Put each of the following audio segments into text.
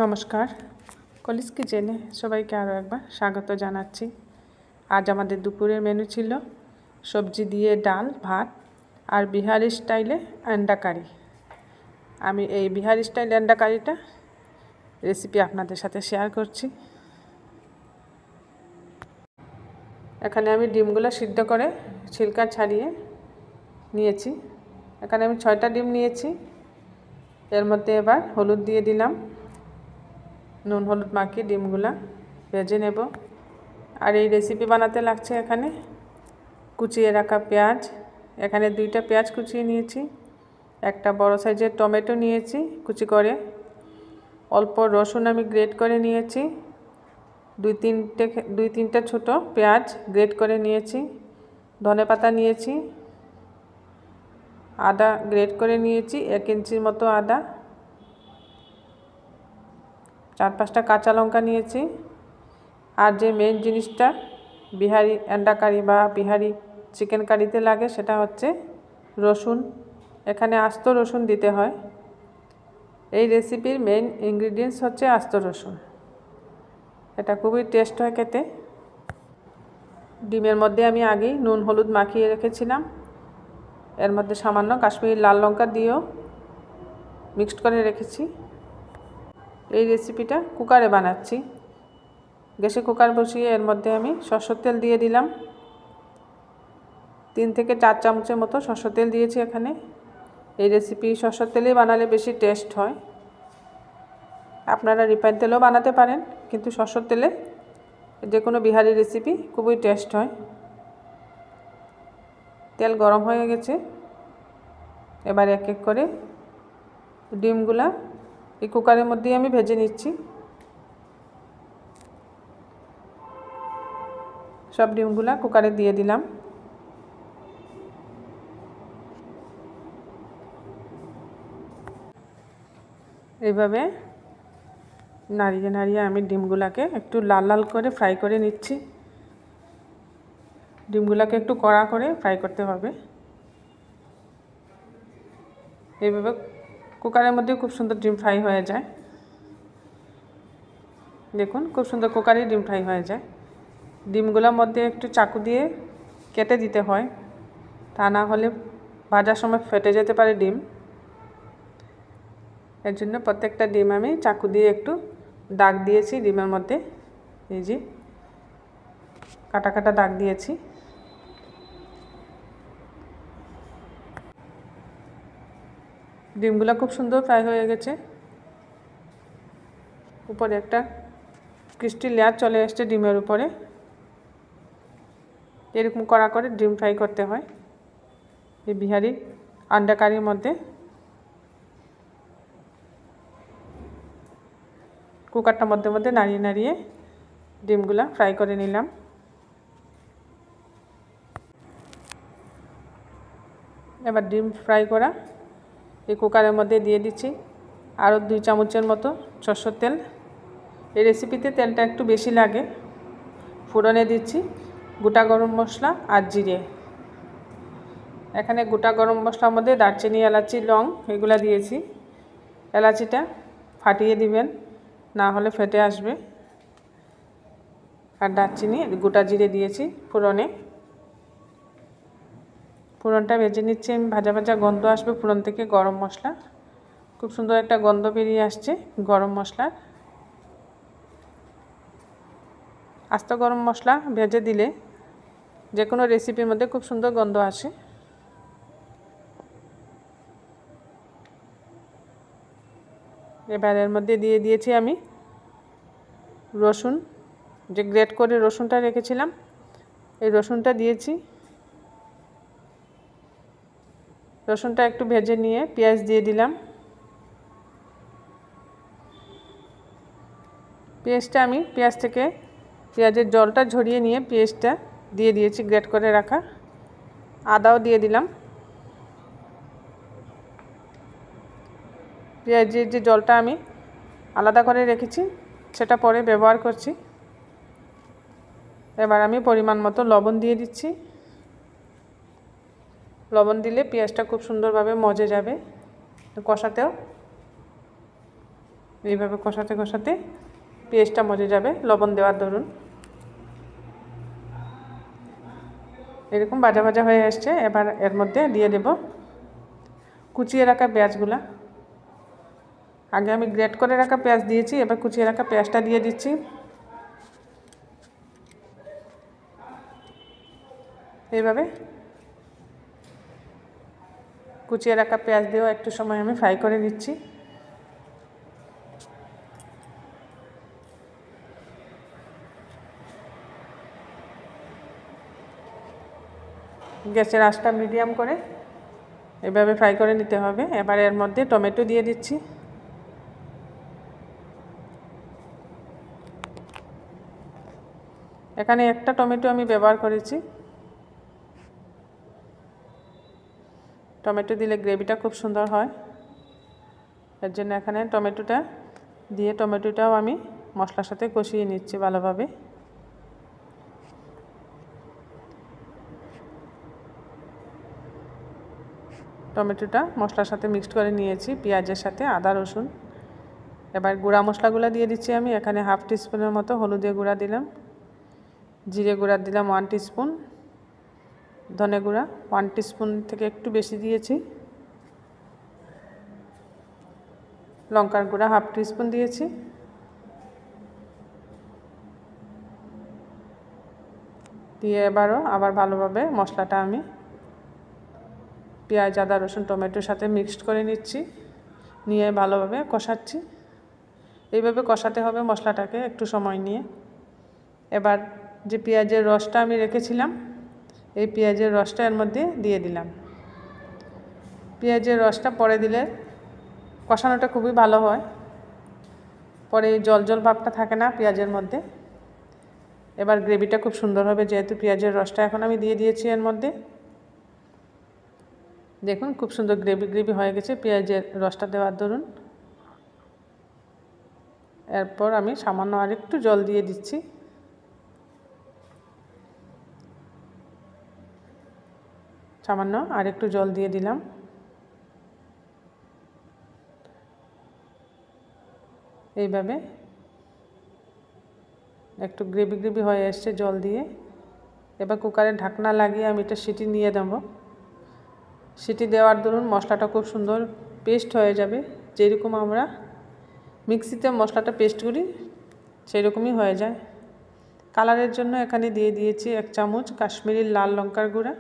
নমস্কার, কলিস কিচেনে সবাইকে আরও একবার স্বাগত জানাচ্ছি। আজ আমাদের দুপুরের মেনু ছিল সবজি দিয়ে ডাল, ভাত আর বিহারি স্টাইলে আন্ডা কারি। আমি এই বিহারি স্টাইল আন্ডা কারিটা রেসিপি আপনাদের সাথে শেয়ার করছি। এখানে আমি ডিমগুলো সিদ্ধ করে ছিলকা ছাড়িয়ে নিয়েছি। এখানে আমি 6টা ডিম নিয়েছি। এর মধ্যে এবার হলুদ দিয়ে দিলাম, নুন হলুদ মাখিয়ে ডিমগুলা ভেজে নেব। আর এই রেসিপি বানাতে লাগছে এখানে কুচিয়ে রাখা পেঁয়াজ, এখানে 2টা পেঁয়াজ কুচিয়ে নিয়েছি, একটা বড় সাইজের টমেটো নিয়েছি কুচি করে, অল্প রসুন আমি গ্রেট করে নিয়েছি, 2-3টে ছোট পেঁয়াজ গ্রেট করে নিয়েছি, ধনেপাতা নিয়েছি, আদা গ্রেট করে নিয়েছি 1 ইঞ্চির মতো আদা, 4-5টা কাঁচা লঙ্কা নিয়েছি। আর যে মেন জিনিসটা বিহারি আন্ডা কারি বা বিহারি চিকেন কারিতে লাগে সেটা হচ্ছে রসুন। এখানে আস্ত রসুন দিতে হয়। এই রেসিপির মেন ইনগ্রিডিয়েন্টস হচ্ছে আস্ত রসুন। এটা খুবই টেস্ট হয় খেতে। ডিমের মধ্যে আমি আগেই নুন হলুদ মাখিয়ে রেখেছিলাম। এর মধ্যে সামান্য কাশ্মীরি লাল লঙ্কা দিয়েও মিক্সড করে রেখেছি। এই রেসিপিটা কুকারে বানাচ্ছি। গ্যাসে কুকার বসিয়ে এর মধ্যে আমি সরষের তেল দিয়ে দিলাম। 3 থেকে 4 চামচের মতো সরষের তেল দিয়েছি এখানে। এই রেসিপি সরষের তেলেই বানালে বেশি টেস্ট হয়। আপনারা রিফাইন তেলও বানাতে পারেন, কিন্তু সরষের তেলে যে কোনো বিহারি রেসিপি খুবই টেস্ট হয়। তেল গরম হয়ে গেছে। এবার এক এক করে ডিমগুলা এই কুকারের মধ্যেই আমি ভেজে নিচ্ছি। সব ডিমগুলা কুকারে দিয়ে দিলাম। এইভাবে নাড়িয়ে নাড়িয়ে আমি ডিমগুলাকে একটু লাল লাল করে ফ্রাই করে নিচ্ছি। ডিমগুলাকে একটু কড়া করে ফ্রাই করতে হবে। এইভাবে কুকারের মধ্যে খুব সুন্দর ডিম ফ্রাই হয়ে যায়। দেখুন, খুব সুন্দর কুকারে ডিম ফ্রাই হয়ে যায়। ডিমগুলোর মধ্যে একটু চাকু দিয়ে কেটে দিতে হয়, তা না হলে ভাজার সময় ফেটে যেতে পারে ডিম। এর জন্য প্রত্যেকটা ডিম আমি চাকু দিয়ে একটু দাগ দিয়েছি ডিমের মধ্যে। এই যে কাটা কাটা দাগ দিয়েছি। ডিমগুলো খুব সুন্দর ফ্রাই হয়ে গেছে। উপরে একটা ক্রিস্পি লেয়ার চলে এসেছে ডিমের উপরে। এরকম কড়া করে ডিম ফ্রাই করতে হয় এই বিহারি আন্ডা কারির মধ্যে। কুকারটার মধ্যে মধ্যে নাড়িয়ে নাড়িয়ে ডিমগুলা ফ্রাই করে নিলাম। এবার ডিম ফ্রাই করা এই কুকারের মধ্যে দিয়ে দিচ্ছি আরও 2 চামচের মতো সরষের তেল। এই রেসিপিতে তেলটা একটু বেশি লাগে। ফোড়নে দিচ্ছি গোটা গরম মশলা আর জিরে। এখানে গোটা গরম মশলার মধ্যে দারচিনি, এলাচি, লং এগুলা দিয়েছি। এলাচিটা ফাটিয়ে দিবেন, না হলে ফেটে আসবে। আর দারচিনি, গোটা জিরে দিয়েছি ফোড়নে। ফোড়নটা ভেজে নিচ্ছি আমি, ভাজা ভাজা গন্ধ আসবে ফোড়ন থেকে। গরম মশলা খুব সুন্দর একটা গন্ধ বেরিয়ে আসছে গরম মশলার। আস্ত গরম মশলা ভেজে দিলে যে কোনো রেসিপির মধ্যে খুব সুন্দর গন্ধ আসে। এবার এর মধ্যে দিয়ে দিয়েছি আমি রসুন, যে গ্রেট করে রসুনটা রেখেছিলাম এই রসুনটা দিয়েছি। রসুনটা একটু ভেজে নিয়ে পেঁয়াজ দিয়ে দিলাম। পেঁয়াজ থেকে পেঁয়াজের জলটা ঝরিয়ে নিয়ে পেঁয়াজটা দিয়ে দিয়েছি গ্রেট করে রাখা। আদাও দিয়ে দিলাম। পেঁয়াজের যে জলটা আমি আলাদা করে রেখেছি সেটা পরে ব্যবহার করছি। এবার আমি পরিমাণ মতো লবণ দিয়ে দিচ্ছি। লবণ দিলে পেঁয়াজটা খুব সুন্দরভাবে মজে যাবে কষাতেও। এইভাবে কষাতে কষাতে পেঁয়াজটা মজে যাবে লবণ দেওয়ার দরুন। এরকম ভাজা ভাজা হয়ে আসছে। এবার এর মধ্যে দিয়ে দেব কুচিয়ে রাখা পেঁয়াজগুলা। আগে আমি গ্রেট করে রাখা পেঁয়াজ দিয়েছি, এবার কুচিয়ে রাখা পেঁয়াজটা দিয়ে দিচ্ছি। এইভাবে কুচিয়ে রাখা পেঁয়াজ দিয়েও একটু সময় আমি ফ্রাই করে নিচ্ছি। গ্যাসের আঁচটা মিডিয়াম করে এভাবে ফ্রাই করে নিতে হবে। এবার এর মধ্যে টমেটো দিয়ে দিচ্ছি। এখানে একটা টমেটো আমি ব্যবহার করেছি। টমেটো দিলে গ্রেভিটা খুব সুন্দর হয়, এর জন্য এখানে টমেটোটা দিয়ে টমেটোটাও আমি মশলার সাথে কষিয়ে নিচ্ছি ভালোভাবে। টমেটোটা মশলার সাথে মিক্সড করে নিয়েছি পেঁয়াজের সাথে, আদা রসুন। এবার গুঁড়া মশলাগুলো দিয়ে দিচ্ছি আমি। এখানে হাফ টিস্পুনের মতো হলুদের গুঁড়া দিলাম, জিরে গুঁড়া দিলাম 1 টিস্পুন, ধনে গুঁড়া 1 টিস্পুন থেকে একটু বেশি দিয়েছি, লঙ্কার গুঁড়া হাফ টিস্পুন দিয়েছি, দিয়ে এবারও আবার ভালোভাবে মশলাটা আমি পেঁয়াজ আদা রসুন টমেটোর সাথে মিক্সড করে নিচ্ছি, নিয়ে ভালোভাবে কষাচ্ছি। এইভাবে কষাতে হবে মশলাটাকে একটু সময় নিয়ে। এবার যে পেঁয়াজের রসটা আমি রেখেছিলাম, এই পেঁয়াজের রসটা এর মধ্যে দিয়ে দিলাম। পেঁয়াজের রসটা পরে দিলে কষানোটা খুবই ভালো হয়, পরে জল জল ভাবটা থাকে না পেঁয়াজের মধ্যে। এবার গ্রেভিটা খুব সুন্দর হবে, যেহেতু পেঁয়াজের রসটা এখন আমি দিয়ে দিয়েছি এর মধ্যে। দেখুন খুব সুন্দর গ্রেভি হয়ে গেছে পেঁয়াজের রসটা দেওয়ার দরুন। এরপর আমি সামান্য আরেকটু জল দিয়ে দিচ্ছি। সামান্য আরেকটু জল দিয়ে দিলাম। এইভাবে একটু গ্রেভি হয়ে আসছে জল দিয়ে। এবার কুকারের ঢাকনা লাগিয়ে আমি এটা সিটি নিয়ে দেব। সিটি দেওয়ার দরুন মশলাটা খুব সুন্দর পেস্ট হয়ে যাবে, যেরকম আমরা মিক্সিতে মশলাটা পেস্ট করি সেই রকমই হয়ে যায়। কালারের জন্য এখানে দিয়ে দিয়েছি 1 চামচ কাশ্মীরি লাল লঙ্কার গুঁড়া।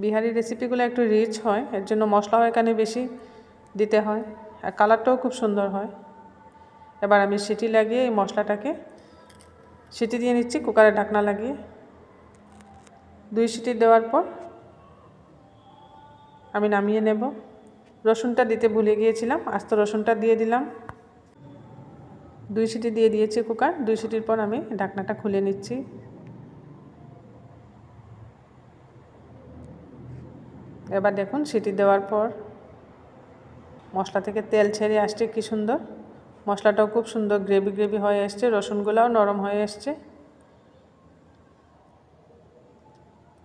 বিহারি রেসিপিগুলো একটু রিচ হয়, এর জন্য মশলাও এখানে বেশি দিতে হয়, আর কালারটাও খুব সুন্দর হয়। এবার আমি সিটি লাগিয়ে এই মশলাটাকে সিটি দিয়ে নিচ্ছি কুকারের ঢাকনা লাগিয়ে। 2 সিটি দেওয়ার পর আমি নামিয়ে নেব। রসুনটা দিতে ভুলে গিয়েছিলাম, আস্ত রসুনটা দিয়ে দিলাম। 2 সিটি দিয়ে দিয়েছি কুকার। 2 সিটির পর আমি ঢাকনাটা খুলে নিচ্ছি। এবার দেখুন সিটি দেওয়ার পর মশলা থেকে তেল ছেড়ে আসছে কি সুন্দর। মশলাটাও খুব সুন্দর গ্রেভি হয়ে আসছে, রসুনগুলোও নরম হয়ে আসছে।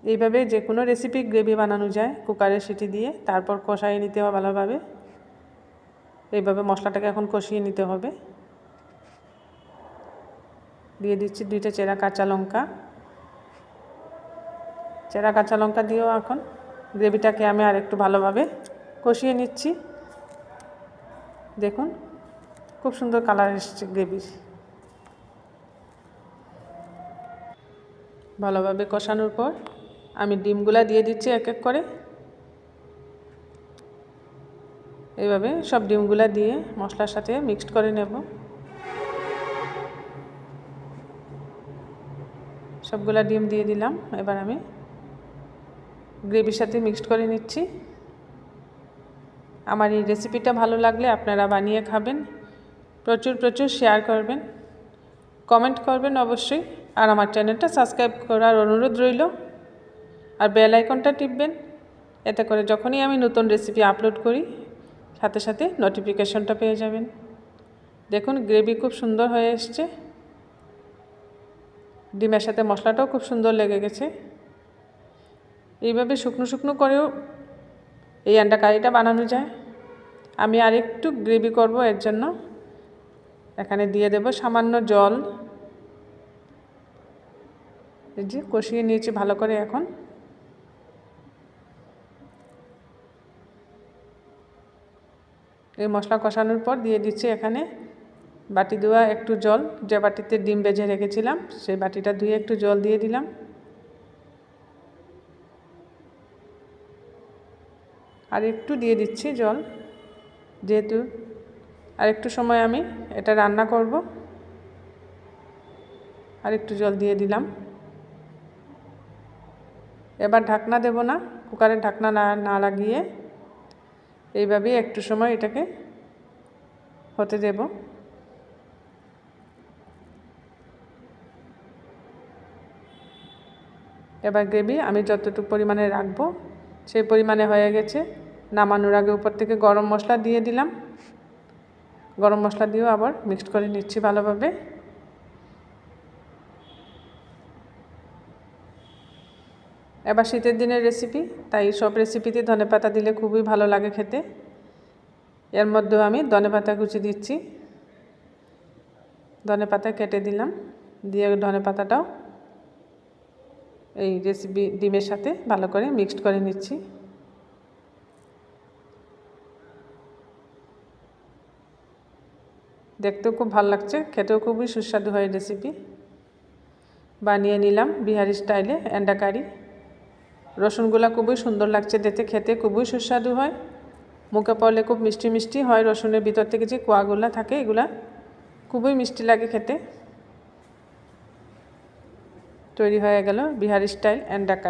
এইভাবে যে কোনো রেসিপি গ্রেভি বানানো যায় কুকারে সিটি দিয়ে, তারপর কষাই নিতে হবে ভালোভাবে। এইভাবে মশলাটাকে এখন কষিয়ে নিতে হবে। দিয়ে দিচ্ছি 2টা চেরা কাঁচা লঙ্কা। চেরা কাঁচা লঙ্কা দিয়েও এখন গ্রেভিটাকে আমি আর একটু ভালোভাবে কষিয়ে নিচ্ছি। দেখুন খুব সুন্দর কালার এসছে গ্রেভির। ভালোভাবে কষানোর পর আমি ডিমগুলা দিয়ে দিচ্ছি এক এক করে। এইভাবে সব ডিমগুলা দিয়ে মশলার সাথে মিক্সড করে নেব। সবগুলা ডিম দিয়ে দিলাম। এবার আমি গ্রেভির সাথে মিক্সড করে নিচ্ছি। আমার এই রেসিপিটা ভালো লাগলে আপনারা বানিয়ে খাবেন, প্রচুর শেয়ার করবেন, কমেন্ট করবেন অবশ্যই। আর আমার চ্যানেলটা সাবস্ক্রাইব করার অনুরোধ রইল, আর বেল আইকনটা টিপবেন, এতে করে যখনই আমি নতুন রেসিপি আপলোড করি সাথে সাথে নোটিফিকেশনটা পেয়ে যাবেন। দেখুন গ্রেভি খুব সুন্দর হয়ে এসছে, ডিমের সাথে মশলাটাও খুব সুন্দর লেগে গেছে। এইভাবে শুকনো শুকনো করেও এই আন্ডা কারিটা বানানো যায়। আমি আর একটু গ্রেভি করব, এর জন্য এখানে দিয়ে দেব সামান্য জল। এই যে কষিয়ে নিয়েছি ভালো করে। এখন এই মশলা কষানোর পর দিয়ে দিচ্ছি এখানে বাটি ধোয়া একটু জল, যে বাটিতে ডিম ভেজে রেখেছিলাম সেই বাটিটা ধুয়ে একটু জল দিয়ে দিলাম। আর একটু দিয়ে দিচ্ছি জল, যেহেতু আর একটু সময় আমি এটা রান্না করব। আর একটু জল দিয়ে দিলাম। এবার ঢাকনা দেব না, কুকারের ঢাকনা না লাগিয়ে এইভাবেই একটু সময় এটাকে হতে দেব। এবার গ্রেভি আমি যতটুকু পরিমাণে রাখবো সেই পরিমাণে হয়ে গেছে। নামানোর আগে উপর থেকে গরম মশলা দিয়ে দিলাম। গরম মশলা দিয়েও আবার মিক্সড করে নিচ্ছি ভালোভাবে। এবার শীতের দিনের রেসিপি, তাই সব রেসিপিতে ধনেপাতা দিলে খুবই ভালো লাগে খেতে। এর মধ্যেও আমি ধনেপাতা কুচি দিচ্ছি। ধনেপাতা কেটে দিলাম, দিয়ে ধনেপাতাটাও এই রেসিপি ডিমের সাথে ভালো করে মিক্সড করে নিচ্ছি। দেখতেও খুব ভালো লাগছে, খেতেও খুবই সুস্বাদু হয় রেসিপি। বানিয়ে নিলাম বিহারি স্টাইলে আন্ডা কারি। রসুনগুলা খুবই সুন্দর লাগছে দেখতে, খেতে খুবই সুস্বাদু হয়। মুখে পড়লে খুব মিষ্টি মিষ্টি হয়। রসুনের ভিতর থেকে যে কোয়াগুলা থাকে এগুলা খুবই মিষ্টি লাগে খেতে। তৈরি হয়ে গেল বিহারি স্টাইল আন্ডা কারি।